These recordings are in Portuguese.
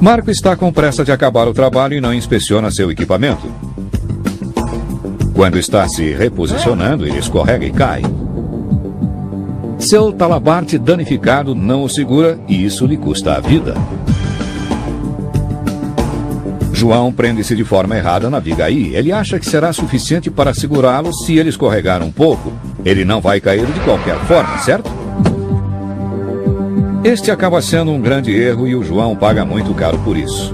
Marco está com pressa de acabar o trabalho e não inspeciona seu equipamento. Quando está se reposicionando, ele escorrega e cai. Seu talabarte danificado não o segura e isso lhe custa a vida. João prende-se de forma errada na viga aí. Ele acha que será suficiente para segurá-lo se ele escorregar um pouco. Ele não vai cair de qualquer forma, certo? Este acaba sendo um grande erro e o João paga muito caro por isso.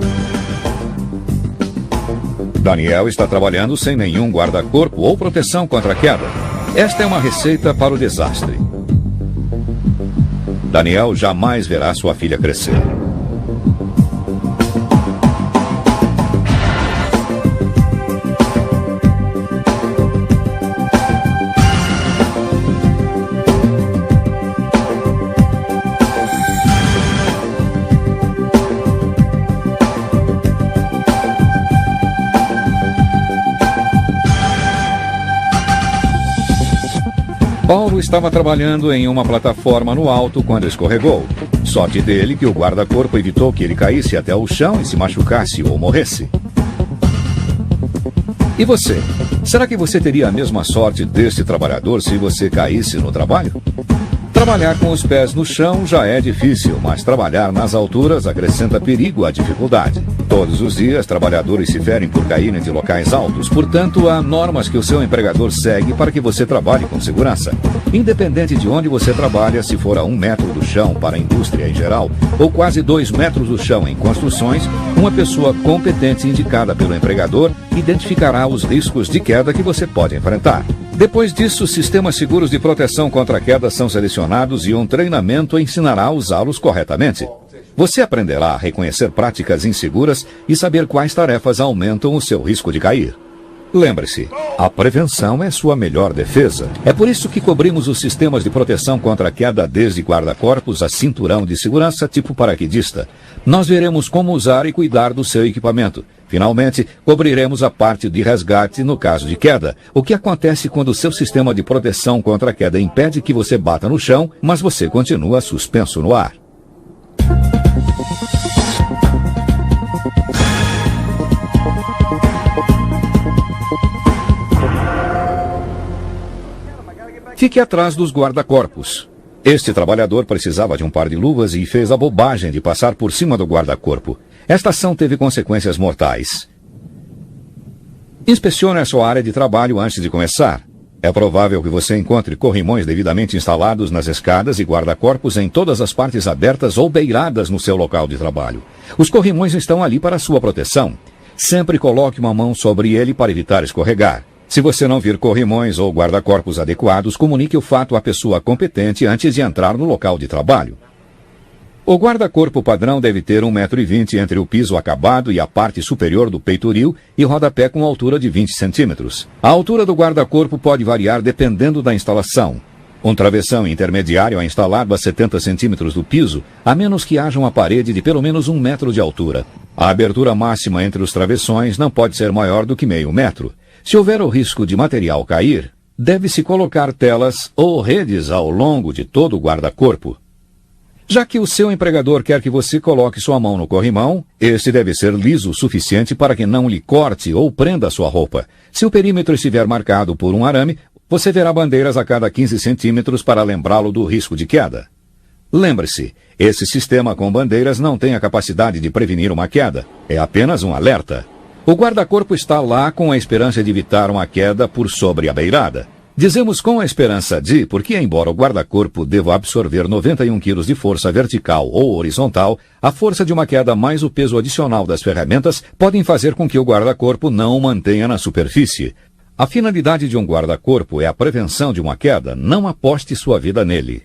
Daniel está trabalhando sem nenhum guarda-corpo ou proteção contra a queda. Esta é uma receita para o desastre. Daniel jamais verá sua filha crescer. Paulo estava trabalhando em uma plataforma no alto quando escorregou. Sorte dele que o guarda-corpo evitou que ele caísse até o chão e se machucasse ou morresse. E você? Será que você teria a mesma sorte deste trabalhador se você caísse no trabalho? Trabalhar com os pés no chão já é difícil, mas trabalhar nas alturas acrescenta perigo à dificuldade. Todos os dias, trabalhadores se ferem por caírem de locais altos. Portanto, há normas que o seu empregador segue para que você trabalhe com segurança. Independente de onde você trabalha, se for a 1 metro do chão para a indústria em geral, ou quase 2 metros do chão em construções, uma pessoa competente indicada pelo empregador identificará os riscos de queda que você pode enfrentar. Depois disso, sistemas seguros de proteção contra a queda são selecionados e um treinamento ensinará a usá-los corretamente. Você aprenderá a reconhecer práticas inseguras e saber quais tarefas aumentam o seu risco de cair. Lembre-se, a prevenção é sua melhor defesa. É por isso que cobrimos os sistemas de proteção contra a queda desde guarda-corpos a cinturão de segurança tipo paraquedista. Nós veremos como usar e cuidar do seu equipamento. Finalmente, cobriremos a parte de resgate no caso de queda. O que acontece quando o seu sistema de proteção contra a queda impede que você bata no chão, mas você continua suspenso no ar. Fique atrás dos guarda-corpos. Este trabalhador precisava de um par de luvas e fez a bobagem de passar por cima do guarda-corpo. Esta ação teve consequências mortais. Inspecione a sua área de trabalho antes de começar. É provável que você encontre corrimões devidamente instalados nas escadas e guarda-corpos em todas as partes abertas ou beiradas no seu local de trabalho. Os corrimões estão ali para sua proteção. Sempre coloque uma mão sobre ele para evitar escorregar. Se você não vir corrimões ou guarda-corpos adequados, comunique o fato à pessoa competente antes de entrar no local de trabalho. O guarda-corpo padrão deve ter 1,20 m entre o piso acabado e a parte superior do peitoril e rodapé com altura de 20 centímetros. A altura do guarda-corpo pode variar dependendo da instalação. Um travessão intermediário é instalado a 70 centímetros do piso, a menos que haja uma parede de pelo menos 1 metro de altura. A abertura máxima entre os travessões não pode ser maior do que meio metro. Se houver o risco de material cair, deve-se colocar telas ou redes ao longo de todo o guarda-corpo. Já que o seu empregador quer que você coloque sua mão no corrimão, este deve ser liso o suficiente para que não lhe corte ou prenda sua roupa. Se o perímetro estiver marcado por um arame, você verá bandeiras a cada 15 centímetros para lembrá-lo do risco de queda. Lembre-se, esse sistema com bandeiras não tem a capacidade de prevenir uma queda. É apenas um alerta. O guarda-corpo está lá com a esperança de evitar uma queda por sobre a beirada. Dizemos com a esperança de, porque embora o guarda-corpo deva absorver 91 kg de força vertical ou horizontal, a força de uma queda mais o peso adicional das ferramentas podem fazer com que o guarda-corpo não o mantenha na superfície. A finalidade de um guarda-corpo é a prevenção de uma queda, não aposte sua vida nele.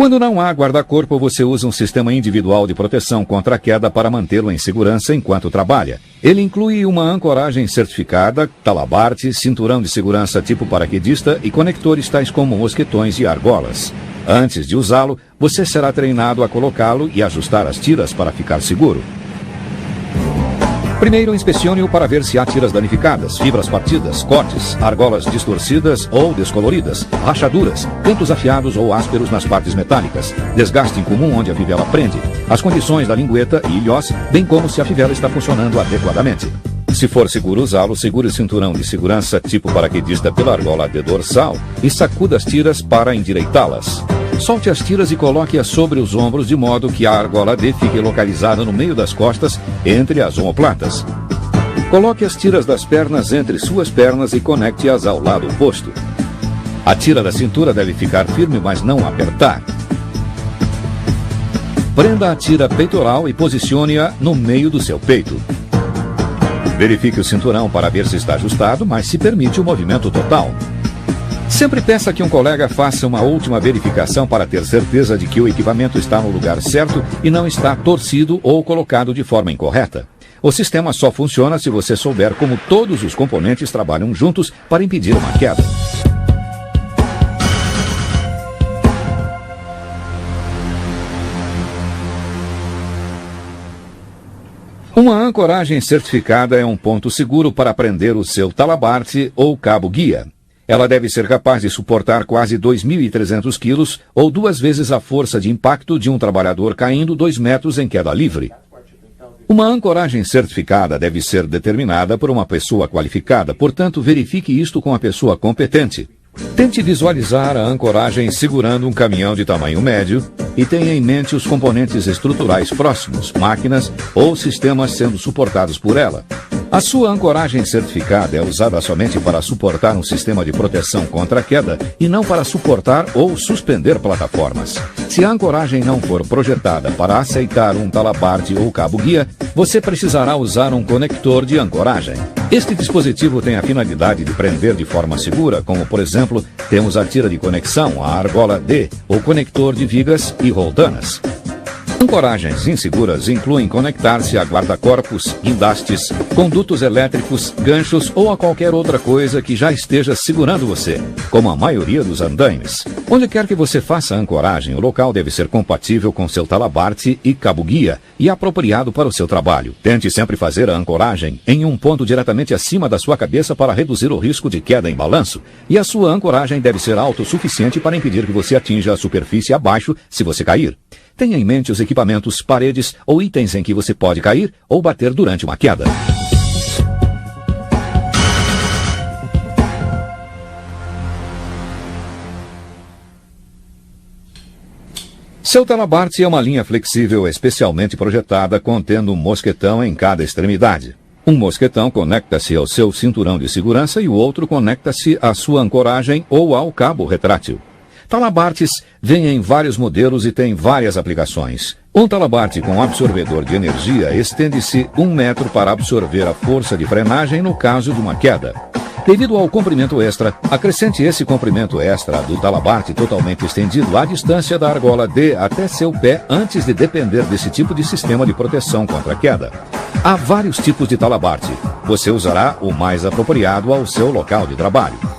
Quando não há guarda-corpo, você usa um sistema individual de proteção contra a queda para mantê-lo em segurança enquanto trabalha. Ele inclui uma ancoragem certificada, talabarte, cinturão de segurança tipo paraquedista e conectores tais como mosquetões e argolas. Antes de usá-lo, você será treinado a colocá-lo e ajustar as tiras para ficar seguro. Primeiro, inspecione-o para ver se há tiras danificadas, fibras partidas, cortes, argolas distorcidas ou descoloridas, rachaduras, cantos afiados ou ásperos nas partes metálicas, desgaste incomum onde a fivela prende, as condições da lingueta e ilhós, bem como se a fivela está funcionando adequadamente. Se for seguro usá-lo, segure o cinturão de segurança tipo paraquedista pela argola de dorsal e sacuda as tiras para endireitá-las. Solte as tiras e coloque-as sobre os ombros de modo que a argola D fique localizada no meio das costas, entre as omoplatas. Coloque as tiras das pernas entre suas pernas e conecte-as ao lado oposto. A tira da cintura deve ficar firme, mas não apertar. Prenda a tira peitoral e posicione-a no meio do seu peito. Verifique o cinturão para ver se está ajustado, mas se permite o movimento total. Sempre peça que um colega faça uma última verificação para ter certeza de que o equipamento está no lugar certo e não está torcido ou colocado de forma incorreta. O sistema só funciona se você souber como todos os componentes trabalham juntos para impedir uma queda. Uma ancoragem certificada é um ponto seguro para prender o seu talabarte ou cabo-guia. Ela deve ser capaz de suportar quase 2.300 quilos ou 2 vezes a força de impacto de um trabalhador caindo 2 metros em queda livre. Uma ancoragem certificada deve ser determinada por uma pessoa qualificada, portanto, verifique isto com a pessoa competente. Tente visualizar a ancoragem segurando um caminhão de tamanho médio e tenha em mente os componentes estruturais próximos, máquinas ou sistemas sendo suportados por ela. A sua ancoragem certificada é usada somente para suportar um sistema de proteção contra a queda e não para suportar ou suspender plataformas. Se a ancoragem não for projetada para aceitar um talabarte ou cabo-guia, você precisará usar um conector de ancoragem. Este dispositivo tem a finalidade de prender de forma segura, como por exemplo, temos a tira de conexão, a argola D, ou conector de vigas e roldanas. Ancoragens inseguras incluem conectar-se a guarda-corpos, guindastes, condutos elétricos, ganchos ou a qualquer outra coisa que já esteja segurando você, como a maioria dos andaimes. Onde quer que você faça a ancoragem, o local deve ser compatível com seu talabarte e cabo-guia e apropriado para o seu trabalho. Tente sempre fazer a ancoragem em um ponto diretamente acima da sua cabeça para reduzir o risco de queda em balanço, e a sua ancoragem deve ser autossuficiente para impedir que você atinja a superfície abaixo se você cair. Tenha em mente os equipamentos, paredes ou itens em que você pode cair ou bater durante uma queda. Seu talabarte é uma linha flexível especialmente projetada contendo um mosquetão em cada extremidade. Um mosquetão conecta-se ao seu cinturão de segurança e o outro conecta-se à sua ancoragem ou ao cabo retrátil. Talabartes vêm em vários modelos e têm várias aplicações. Um talabarte com absorvedor de energia estende-se 1 metro para absorver a força de frenagem no caso de uma queda. Devido ao comprimento extra, acrescente esse comprimento extra do talabarte totalmente estendido à distância da argola D até seu pé antes de depender desse tipo de sistema de proteção contra a queda. Há vários tipos de talabarte. Você usará o mais apropriado ao seu local de trabalho.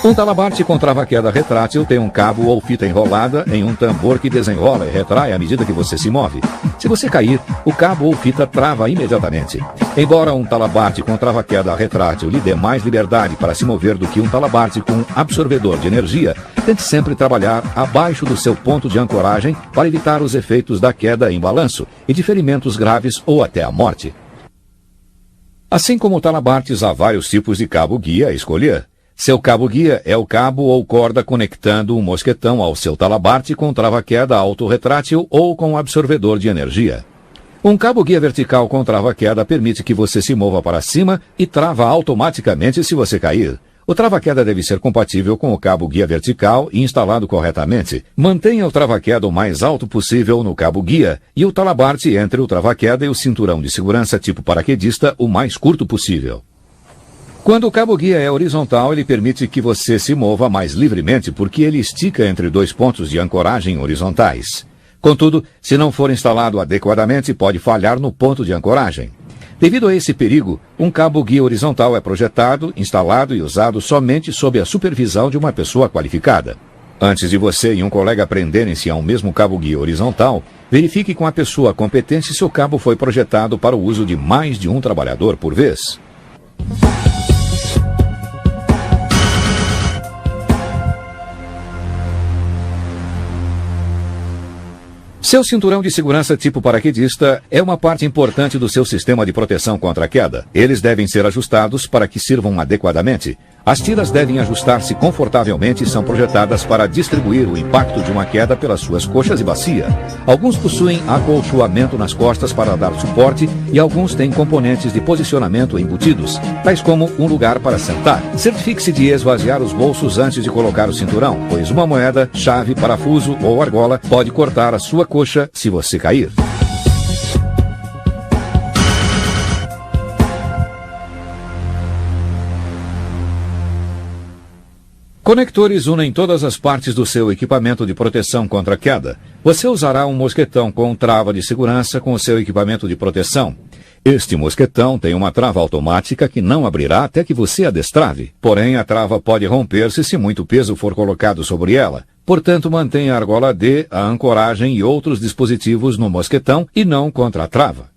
Um talabarte com trava-queda retrátil tem um cabo ou fita enrolada em um tambor que desenrola e retrai à medida que você se move. Se você cair, o cabo ou fita trava imediatamente. Embora um talabarte com trava-queda retrátil lhe dê mais liberdade para se mover do que um talabarte com absorvedor de energia, tente sempre trabalhar abaixo do seu ponto de ancoragem para evitar os efeitos da queda em balanço e de ferimentos graves ou até a morte. Assim como talabartes, há vários tipos de cabo-guia a escolher. Seu cabo-guia é o cabo ou corda conectando um mosquetão ao seu talabarte com trava-queda autorretrátil ou com absorvedor de energia. Um cabo-guia vertical com trava-queda permite que você se mova para cima e trava automaticamente se você cair. O trava-queda deve ser compatível com o cabo-guia vertical e instalado corretamente. Mantenha o trava-queda o mais alto possível no cabo-guia e o talabarte entre o trava-queda e o cinturão de segurança tipo paraquedista o mais curto possível. Quando o cabo-guia é horizontal, ele permite que você se mova mais livremente porque ele estica entre 2 pontos de ancoragem horizontais. Contudo, se não for instalado adequadamente, pode falhar no ponto de ancoragem. Devido a esse perigo, um cabo-guia horizontal é projetado, instalado e usado somente sob a supervisão de uma pessoa qualificada. Antes de você e um colega prenderem-se a um mesmo cabo guia horizontal, verifique com a pessoa competente se o cabo foi projetado para o uso de mais de um trabalhador por vez. Seu cinturão de segurança tipo paraquedista é uma parte importante do seu sistema de proteção contra a queda. Eles devem ser ajustados para que sirvam adequadamente. As tiras devem ajustar-se confortavelmente e são projetadas para distribuir o impacto de uma queda pelas suas coxas e bacia. Alguns possuem acolchoamento nas costas para dar suporte e alguns têm componentes de posicionamento embutidos, tais como um lugar para sentar. Certifique-se de esvaziar os bolsos antes de colocar o cinturão, pois uma moeda, chave, parafuso ou argola pode cortar a sua coxa se você cair. Conectores unem todas as partes do seu equipamento de proteção contra a queda. Você usará um mosquetão com trava de segurança com o seu equipamento de proteção. Este mosquetão tem uma trava automática que não abrirá até que você a destrave. Porém, a trava pode romper-se se muito peso for colocado sobre ela. Portanto, mantenha a argola D, a ancoragem e outros dispositivos no mosquetão e não contra a trava.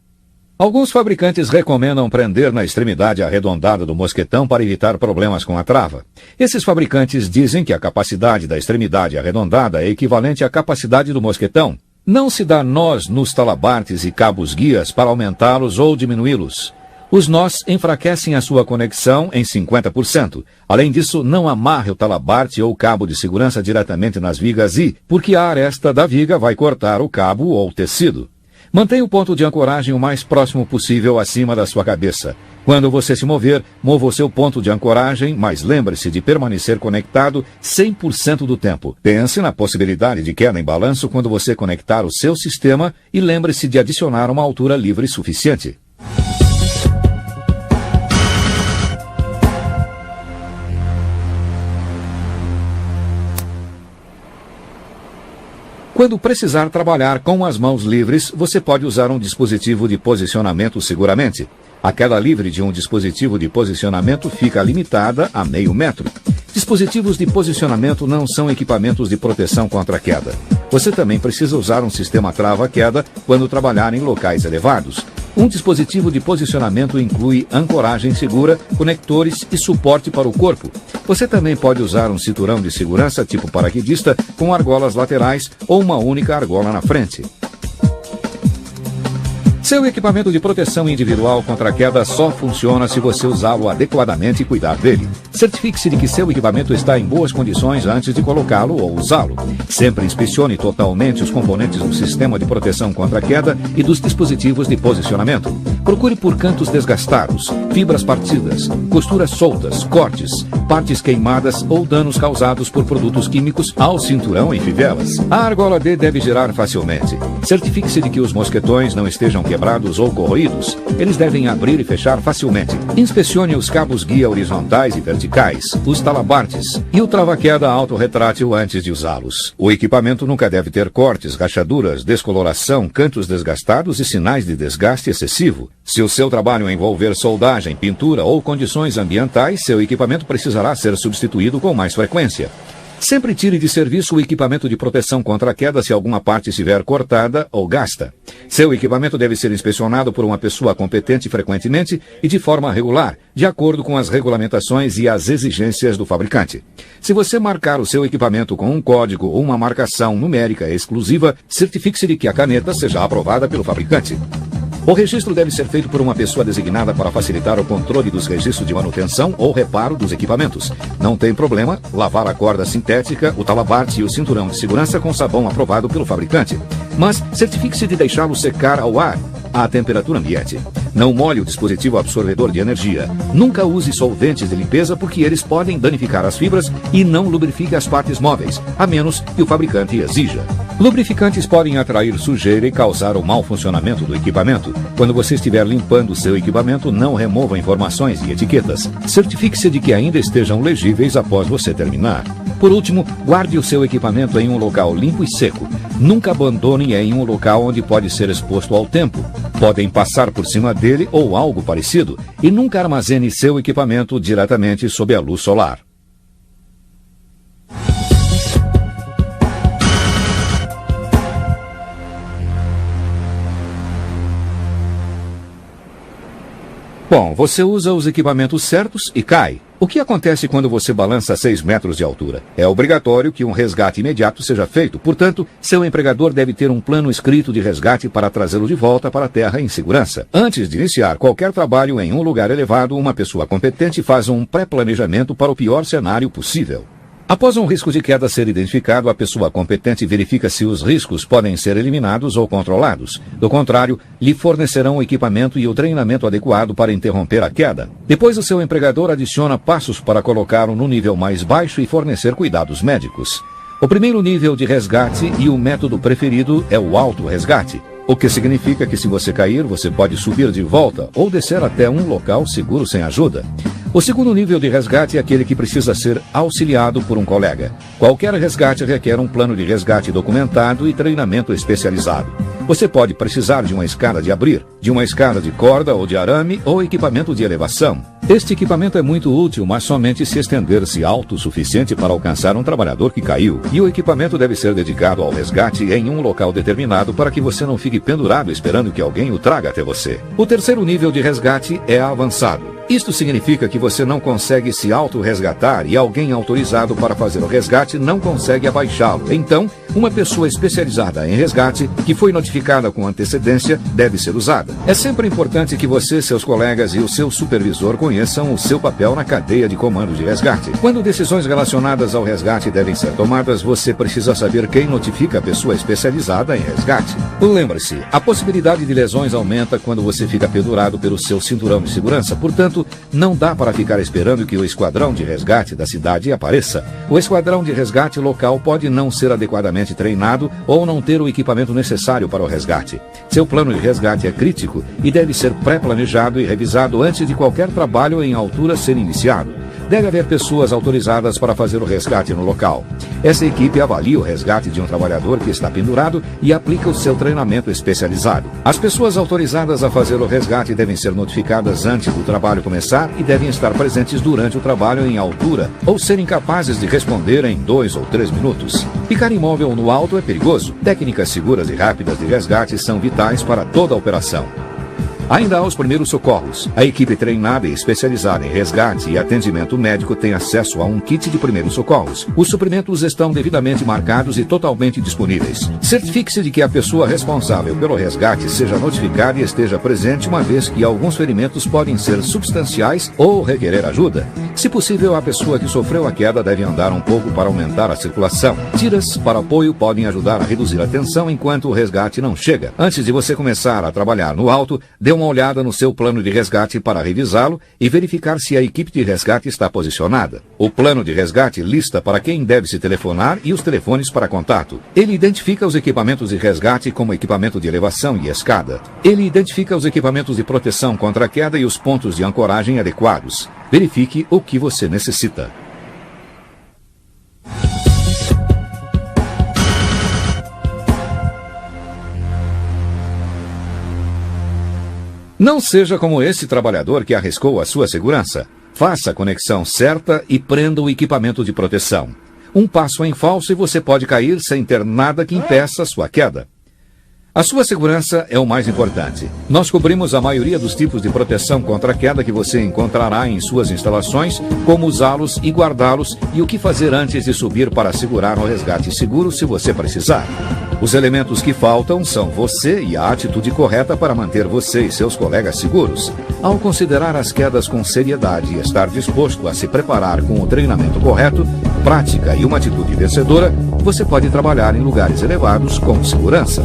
Alguns fabricantes recomendam prender na extremidade arredondada do mosquetão para evitar problemas com a trava. Esses fabricantes dizem que a capacidade da extremidade arredondada é equivalente à capacidade do mosquetão. Não se dá nós nos talabartes e cabos guias para aumentá-los ou diminuí-los. Os nós enfraquecem a sua conexão em 50%. Além disso, não amarre o talabarte ou cabo de segurança diretamente nas vigas porque a aresta da viga vai cortar o cabo ou o tecido. Mantenha o ponto de ancoragem o mais próximo possível acima da sua cabeça. Quando você se mover, mova o seu ponto de ancoragem, mas lembre-se de permanecer conectado 100% do tempo. Pense na possibilidade de queda em balanço quando você conectar o seu sistema e lembre-se de adicionar uma altura livre suficiente. Quando precisar trabalhar com as mãos livres, você pode usar um dispositivo de posicionamento seguramente. A queda livre de um dispositivo de posicionamento fica limitada a meio metro. Dispositivos de posicionamento não são equipamentos de proteção contra a queda. Você também precisa usar um sistema trava-queda quando trabalhar em locais elevados. Um dispositivo de posicionamento inclui ancoragem segura, conectores e suporte para o corpo. Você também pode usar um cinturão de segurança tipo paraquedista com argolas laterais ou uma única argola na frente. Seu equipamento de proteção individual contra a queda só funciona se você usá-lo adequadamente e cuidar dele. Certifique-se de que seu equipamento está em boas condições antes de colocá-lo ou usá-lo. Sempre inspecione totalmente os componentes do sistema de proteção contra a queda e dos dispositivos de posicionamento. Procure por cantos desgastados, fibras partidas, costuras soltas, cortes, partes queimadas ou danos causados por produtos químicos ao cinturão e fivelas. A argola D deve girar facilmente. Certifique-se de que os mosquetões não estejam quebrados ou corroídos. Eles devem abrir e fechar facilmente. Inspecione os cabos guia horizontais e verticais, os talabartes e o trava-queda autorretrátil antes de usá-los. O equipamento nunca deve ter cortes, rachaduras, descoloração, cantos desgastados e sinais de desgaste excessivo. Se o seu trabalho envolver soldagem, pintura ou condições ambientais, seu equipamento precisará ser substituído com mais frequência. Sempre tire de serviço o equipamento de proteção contra a queda se alguma parte estiver cortada ou gasta. Seu equipamento deve ser inspecionado por uma pessoa competente frequentemente e de forma regular, de acordo com as regulamentações e as exigências do fabricante. Se você marcar o seu equipamento com um código ou uma marcação numérica exclusiva, certifique-se de que a caneta seja aprovada pelo fabricante. O registro deve ser feito por uma pessoa designada para facilitar o controle dos registros de manutenção ou reparo dos equipamentos. Não tem problema lavar a corda sintética, o talabarte e o cinturão de segurança com sabão aprovado pelo fabricante. Mas certifique-se de deixá-lo secar ao ar, à temperatura ambiente. Não molhe o dispositivo absorvedor de energia. Nunca use solventes de limpeza porque eles podem danificar as fibras e não lubrifique as partes móveis, a menos que o fabricante exija. Lubrificantes podem atrair sujeira e causar o mau funcionamento do equipamento. Quando você estiver limpando seu equipamento, não remova informações e etiquetas. Certifique-se de que ainda estejam legíveis após você terminar. Por último, guarde o seu equipamento em um local limpo e seco. Nunca abandone em um local onde pode ser exposto ao tempo. Podem passar por cima dele ou algo parecido. E nunca armazene seu equipamento diretamente sob a luz solar. Bom, você usa os equipamentos certos e cai. O que acontece quando você balança 6 metros de altura? É obrigatório que um resgate imediato seja feito. Portanto, seu empregador deve ter um plano escrito de resgate para trazê-lo de volta para a terra em segurança. Antes de iniciar qualquer trabalho em um lugar elevado, uma pessoa competente faz um pré-planejamento para o pior cenário possível. Após um risco de queda ser identificado, a pessoa competente verifica se os riscos podem ser eliminados ou controlados. Do contrário, lhe fornecerão o equipamento e o treinamento adequado para interromper a queda. Depois, o seu empregador adiciona passos para colocá-lo no nível mais baixo e fornecer cuidados médicos. O primeiro nível de resgate e o método preferido é o auto-resgate, o que significa que se você cair, você pode subir de volta ou descer até um local seguro sem ajuda. O segundo nível de resgate é aquele que precisa ser auxiliado por um colega. Qualquer resgate requer um plano de resgate documentado e treinamento especializado. Você pode precisar de uma escada de abrir, de uma escada de corda ou de arame ou equipamento de elevação. Este equipamento é muito útil, mas somente se estender-se alto o suficiente para alcançar um trabalhador que caiu. E o equipamento deve ser dedicado ao resgate em um local determinado para que você não fique pendurado esperando que alguém o traga até você. O terceiro nível de resgate é avançado. Isto significa que você não consegue se auto-resgatar e alguém autorizado para fazer o resgate não consegue abaixá-lo. Então, uma pessoa especializada em resgate, que foi notificada com antecedência, deve ser usada. É sempre importante que você, seus colegas e o seu supervisor conheçam o seu papel na cadeia de comando de resgate. Quando decisões relacionadas ao resgate devem ser tomadas, você precisa saber quem notifica a pessoa especializada em resgate. Lembre-se, a possibilidade de lesões aumenta quando você fica pendurado pelo seu cinturão de segurança. Portanto, não dá para ficar esperando que o esquadrão de resgate da cidade apareça. O esquadrão de resgate local pode não ser adequadamente treinado ou não ter o equipamento necessário para o resgate. Seu plano de resgate é crítico e deve ser pré-planejado e revisado antes de qualquer trabalho em altura ser iniciado. Deve haver pessoas autorizadas para fazer o resgate no local. Essa equipe avalia o resgate de um trabalhador que está pendurado e aplica o seu treinamento especializado. As pessoas autorizadas a fazer o resgate devem ser notificadas antes do trabalho começar e devem estar presentes durante o trabalho em altura ou serem capazes de responder em 2 ou 3 minutos. Ficar imóvel no alto é perigoso. Técnicas seguras e rápidas de resgate são vitais para toda a operação. Ainda há os primeiros socorros. A equipe treinada e especializada em resgate e atendimento médico tem acesso a um kit de primeiros socorros. Os suprimentos estão devidamente marcados e totalmente disponíveis. Certifique-se de que a pessoa responsável pelo resgate seja notificada e esteja presente, uma vez que alguns ferimentos podem ser substanciais ou requerer ajuda. Se possível, a pessoa que sofreu a queda deve andar um pouco para aumentar a circulação. Tiras para apoio podem ajudar a reduzir a tensão enquanto o resgate não chega. Antes de você começar a trabalhar no alto, dê uma olhada no seu plano de resgate para revisá-lo e verificar se a equipe de resgate está posicionada. O plano de resgate lista para quem deve se telefonar e os telefones para contato. Ele identifica os equipamentos de resgate como equipamento de elevação e escada. Ele identifica os equipamentos de proteção contra a queda e os pontos de ancoragem adequados. Verifique o que você necessita. Não seja como esse trabalhador que arriscou a sua segurança. Faça a conexão certa e prenda o equipamento de proteção. Um passo em falso e você pode cair sem ter nada que impeça sua queda. A sua segurança é o mais importante. Nós cobrimos a maioria dos tipos de proteção contra a queda que você encontrará em suas instalações, como usá-los e guardá-los e o que fazer antes de subir para assegurar um resgate seguro se você precisar. Os elementos que faltam são você e a atitude correta para manter você e seus colegas seguros. Ao considerar as quedas com seriedade e estar disposto a se preparar com o treinamento correto, prática e uma atitude vencedora, você pode trabalhar em lugares elevados com segurança.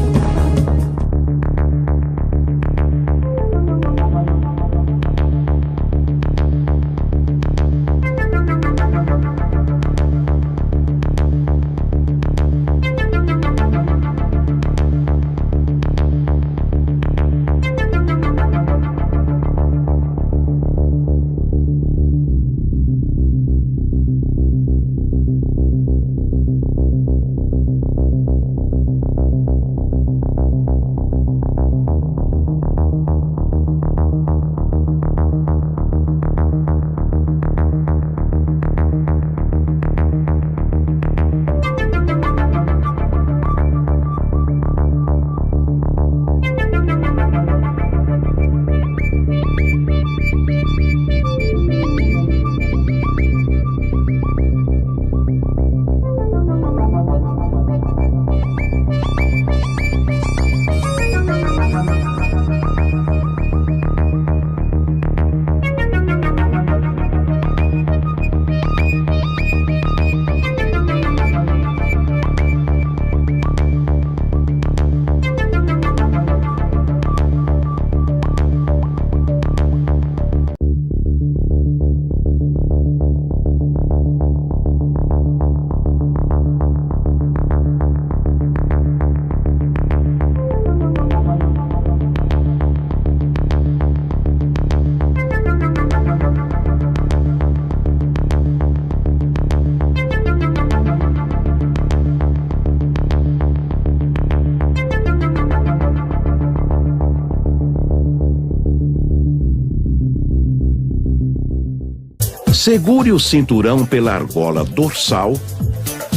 Segure o cinturão pela argola dorsal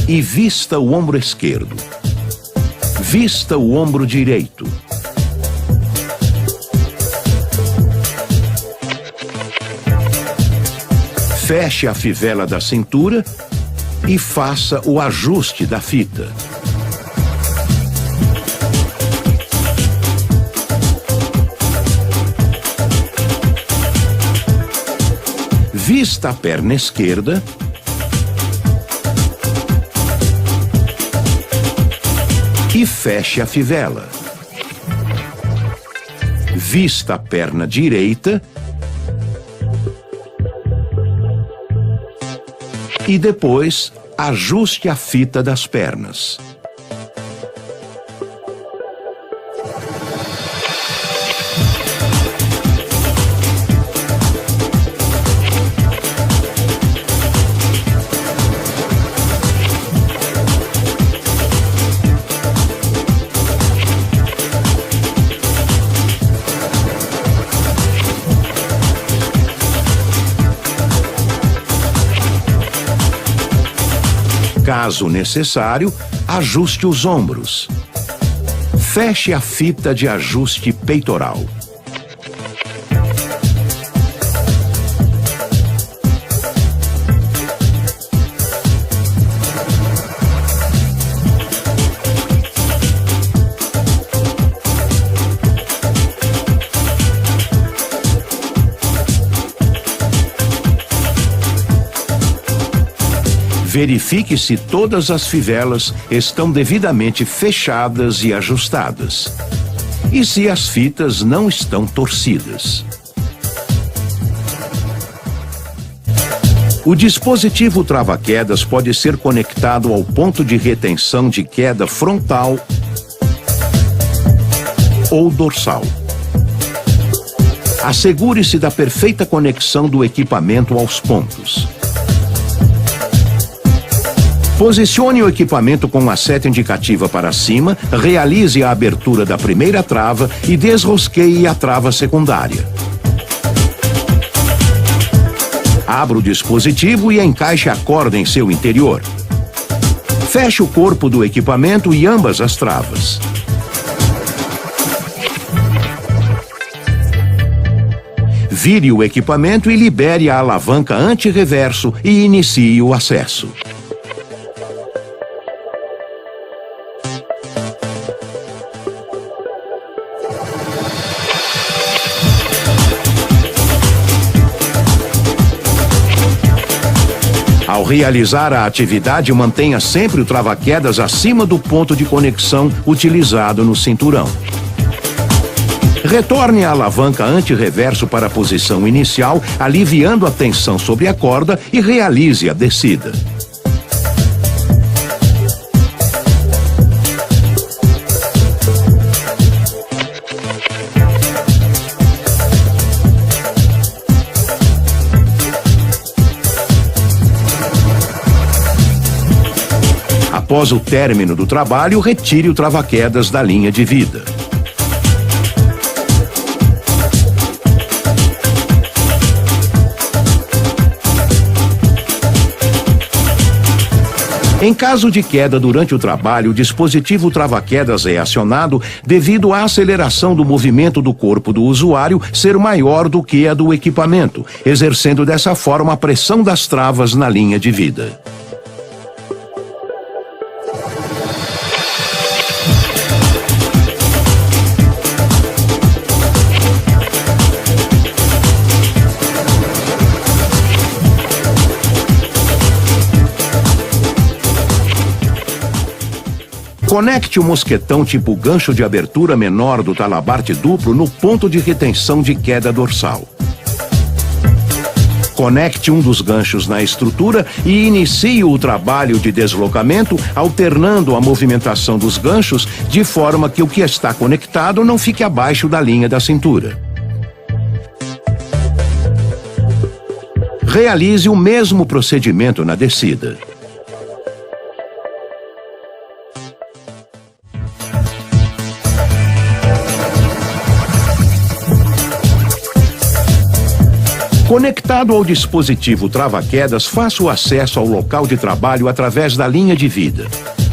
e vista o ombro esquerdo. Vista o ombro direito. Feche a fivela da cintura e faça o ajuste da fita. Vista a perna esquerda. E feche a fivela. Vista a perna direita. E depois, ajuste a fita das pernas. Caso necessário, ajuste os ombros. Feche a fita de ajuste peitoral. Verifique se todas as fivelas estão devidamente fechadas e ajustadas. E se as fitas não estão torcidas. O dispositivo trava-quedas pode ser conectado ao ponto de retenção de queda frontal ou dorsal. Assegure-se da perfeita conexão do equipamento aos pontos. Posicione o equipamento com a seta indicativa para cima, realize a abertura da primeira trava e desrosqueie a trava secundária. Abra o dispositivo e encaixe a corda em seu interior. Feche o corpo do equipamento e ambas as travas. Vire o equipamento e libere a alavanca anti-reverso e inicie o acesso. Ao realizar a atividade, mantenha sempre o trava-quedas acima do ponto de conexão utilizado no cinturão. Retorne a alavanca anti-reverso para a posição inicial, aliviando a tensão sobre a corda e realize a descida. Após o término do trabalho, retire o trava-quedas da linha de vida. Em caso de queda durante o trabalho, o dispositivo trava-quedas é acionado devido à aceleração do movimento do corpo do usuário ser maior do que a do equipamento, exercendo dessa forma a pressão das travas na linha de vida. Conecte o mosquetão tipo gancho de abertura menor do talabarte duplo no ponto de retenção de queda dorsal. Conecte um dos ganchos na estrutura e inicie o trabalho de deslocamento, alternando a movimentação dos ganchos de forma que o que está conectado não fique abaixo da linha da cintura. Realize o mesmo procedimento na descida. Conectado ao dispositivo trava-quedas, faça o acesso ao local de trabalho através da linha de vida.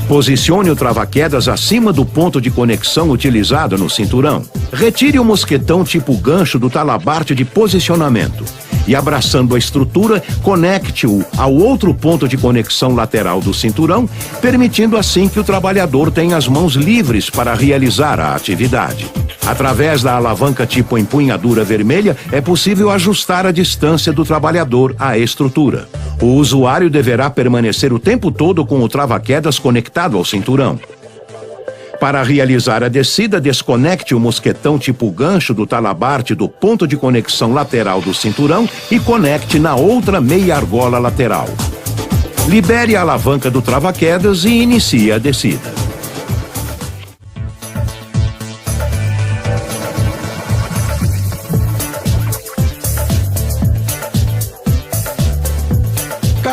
Posicione o trava-quedas acima do ponto de conexão utilizado no cinturão. Retire o mosquetão tipo gancho do talabarte de posicionamento. E abraçando a estrutura, conecte-o ao outro ponto de conexão lateral do cinturão, permitindo assim que o trabalhador tenha as mãos livres para realizar a atividade. Através da alavanca tipo empunhadura vermelha, é possível ajustar a distância do trabalhador à estrutura. O usuário deverá permanecer o tempo todo com o trava-quedas conectado ao cinturão. Para realizar a descida, desconecte o mosquetão tipo gancho do talabarte do ponto de conexão lateral do cinturão e conecte na outra meia argola lateral. Libere a alavanca do trava-quedas e inicie a descida.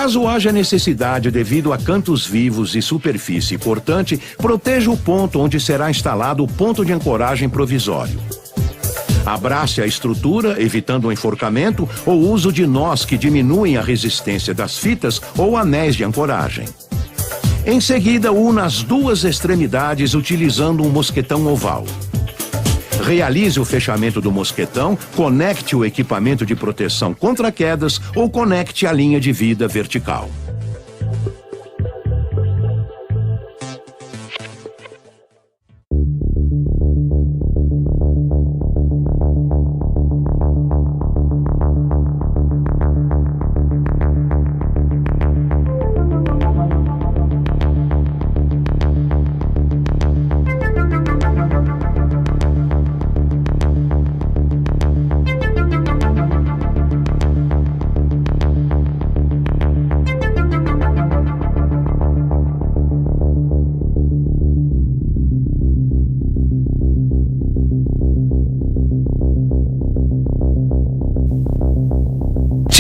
Caso haja necessidade devido a cantos vivos e superfície cortante, proteja o ponto onde será instalado o ponto de ancoragem provisório. Abrace a estrutura, evitando o enforcamento ou uso de nós que diminuem a resistência das fitas ou anéis de ancoragem. Em seguida, una as duas extremidades utilizando um mosquetão oval. Realize o fechamento do mosquetão, conecte o equipamento de proteção contra quedas ou conecte a linha de vida vertical.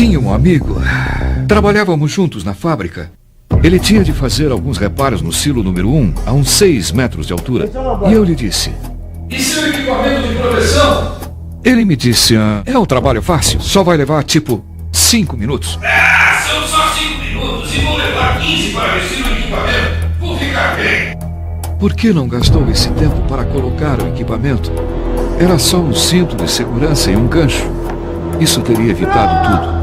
Tinha um amigo. Trabalhávamos juntos na fábrica. Ele tinha de fazer alguns reparos no silo número 1, a uns 6 metros de altura. E eu lhe disse: "E seu equipamento de proteção?" Ele me disse: "É um trabalho fácil, só vai levar tipo 5 minutos. São só 5 minutos e vou levar 15 para vestir o equipamento. Vou ficar bem." Por que não gastou esse tempo para colocar o equipamento? Era só um cinto de segurança e um gancho. Isso teria evitado tudo.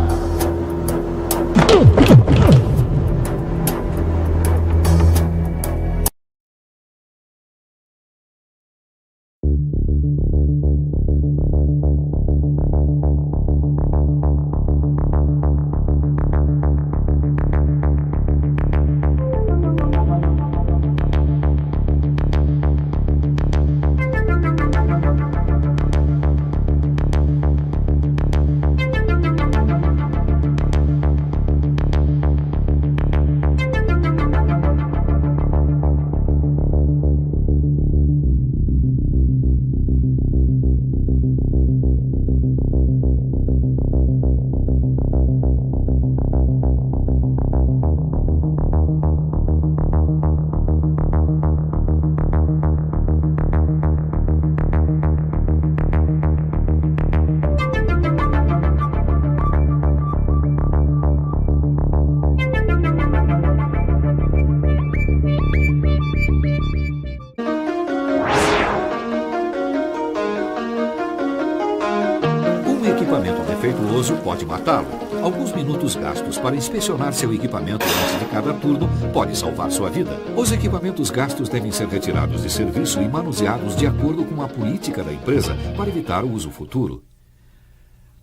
defeituoso pode matá-lo. Alguns minutos gastos para inspecionar seu equipamento antes de cada turno pode salvar sua vida. Os equipamentos gastos devem ser retirados de serviço e manuseados de acordo com a política da empresa para evitar o uso futuro.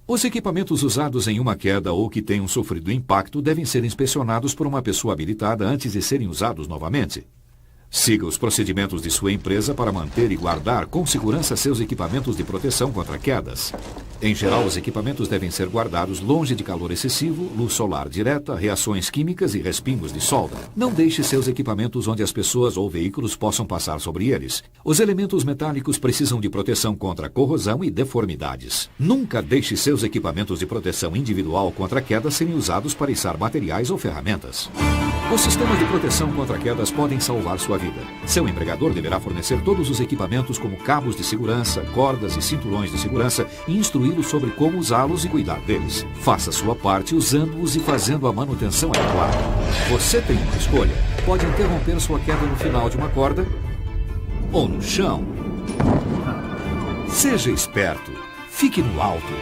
Os equipamentos usados em uma queda ou que tenham sofrido impacto devem ser inspecionados por uma pessoa habilitada antes de serem usados novamente. Siga os procedimentos de sua empresa para manter e guardar com segurança seus equipamentos de proteção contra quedas. Em geral, os equipamentos devem ser guardados longe de calor excessivo, luz solar direta, reações químicas e respingos de solda. Não deixe seus equipamentos onde as pessoas ou veículos possam passar sobre eles. Os elementos metálicos precisam de proteção contra corrosão e deformidades. Nunca deixe seus equipamentos de proteção individual contra quedas serem usados para içar materiais ou ferramentas. Os sistemas de proteção contra quedas podem salvar sua vida. Seu empregador deverá fornecer todos os equipamentos como cabos de segurança, cordas e cinturões de segurança e instruí-lo sobre como usá-los e cuidar deles. Faça sua parte usando-os e fazendo a manutenção adequada. Você tem uma escolha. Pode interromper sua queda no final de uma corda ou no chão. Seja esperto. Fique no alto.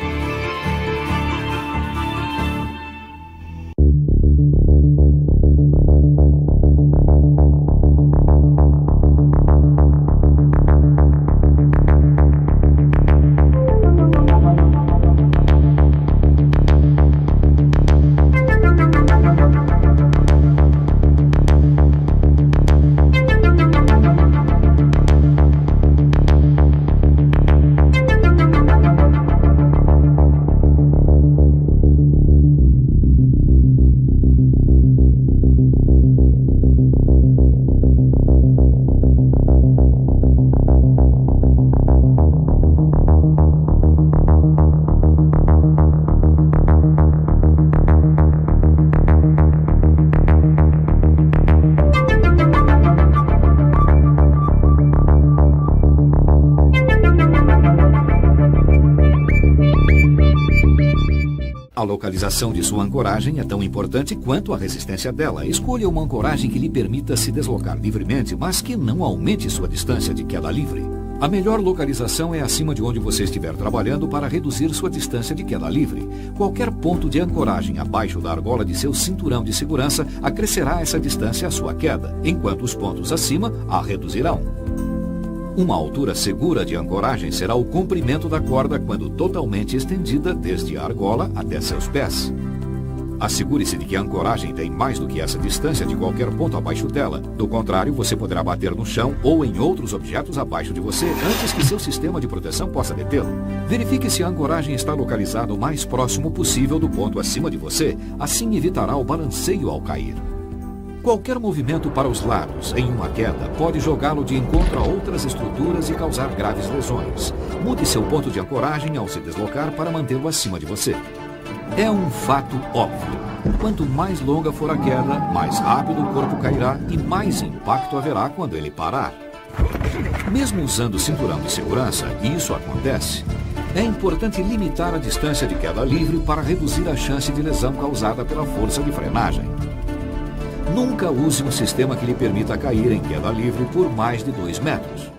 A localização de sua ancoragem é tão importante quanto a resistência dela. Escolha uma ancoragem que lhe permita se deslocar livremente, mas que não aumente sua distância de queda livre. A melhor localização é acima de onde você estiver trabalhando para reduzir sua distância de queda livre. Qualquer ponto de ancoragem abaixo da argola de seu cinturão de segurança acrescerá essa distância à sua queda, enquanto os pontos acima a reduzirão. Uma altura segura de ancoragem será o comprimento da corda quando totalmente estendida desde a argola até seus pés. Assegure-se de que a ancoragem tem mais do que essa distância de qualquer ponto abaixo dela. Do contrário, você poderá bater no chão ou em outros objetos abaixo de você antes que seu sistema de proteção possa detê-lo. Verifique se a ancoragem está localizada o mais próximo possível do ponto acima de você. Assim evitará o balanceio ao cair. Qualquer movimento para os lados em uma queda pode jogá-lo de encontro a outras estruturas e causar graves lesões. Mude seu ponto de ancoragem ao se deslocar para mantê-lo acima de você. É um fato óbvio. Quanto mais longa for a queda, mais rápido o corpo cairá e mais impacto haverá quando ele parar. Mesmo usando o cinturão de segurança, isso acontece. É importante limitar a distância de queda livre para reduzir a chance de lesão causada pela força de frenagem. Nunca use um sistema que lhe permita cair em queda livre por mais de 2 metros.